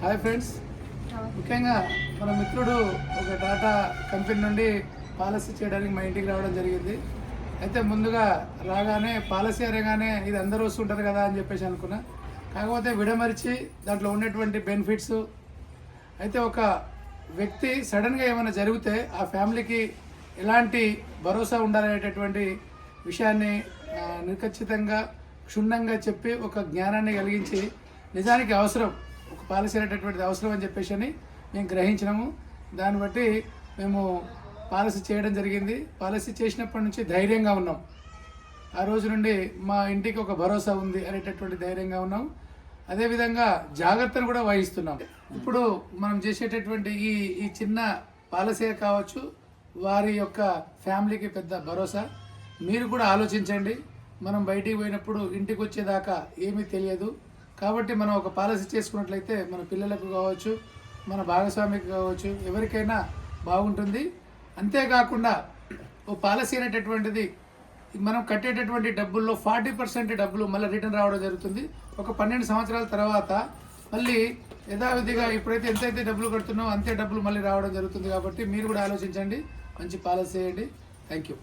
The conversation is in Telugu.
హాయ్ ఫ్రెండ్స్, ముఖ్యంగా మన మిత్రుడు ఒక టాటా కంపెనీ నుండి పాలసీ చేయడానికి మా ఇంటికి రావడం జరిగింది. అయితే ముందుగా రాగానే పాలసీ అనగానే ఇది అందరూ వస్తుంటారు కదా అని చెప్పేసి అనుకున్నా. కాకపోతే విడమరిచి దాంట్లో ఉన్నటువంటి బెనిఫిట్స్, అయితే ఒక వ్యక్తి సడన్గా ఏమైనా జరిగితే ఆ ఫ్యామిలీకి ఎలాంటి భరోసా ఉండాలనేటటువంటి విషయాన్ని నిర్ఖచ్చితంగా క్షుణ్ణంగా చెప్పి ఒక జ్ఞానాన్ని కలిగించి నిజానికి అవసరం ఒక పాలసీ అనేటటువంటిది అవసరం అని చెప్పేసి అని మేము గ్రహించినాము. దాన్ని బట్టి మేము పాలసీ చేయడం జరిగింది. పాలసీ చేసినప్పటి నుంచి ధైర్యంగా ఉన్నాం. ఆ రోజు నుండి మా ఇంటికి ఒక భరోసా ఉంది అనేటటువంటి ధైర్యంగా ఉన్నాం. అదేవిధంగా జాగ్రత్తను కూడా వహిస్తున్నాం. ఇప్పుడు మనం చేసేటటువంటి ఈ చిన్న పాలసీ కావచ్చు, వారి యొక్క ఫ్యామిలీకి పెద్ద భరోసా. మీరు కూడా ఆలోచించండి. మనం బయటికి పోయినప్పుడు ఇంటికి వచ్చేదాకా ఏమీ తెలియదు. కాబట్టి మనం ఒక పాలసీ చేసుకున్నట్లయితే మన పిల్లలకు కావచ్చు, మన భాగస్వామికి కావచ్చు, ఎవరికైనా బాగుంటుంది. అంతేకాకుండా ఓ పాలసీ అనేటటువంటిది మనం కట్టేటటువంటి డబ్బుల్లో 40% డబ్బులు మళ్ళీ రిటర్న్ రావడం జరుగుతుంది. ఒక 12 సంవత్సరాల తర్వాత మళ్ళీ యథావిధిగా ఇప్పుడైతే ఎంతైతే డబ్బులు కడుతున్నామో అంతే డబ్బులు మళ్ళీ రావడం జరుగుతుంది. కాబట్టి మీరు కూడా ఆలోచించండి, మంచి పాలసీ చేయండి. Thank you.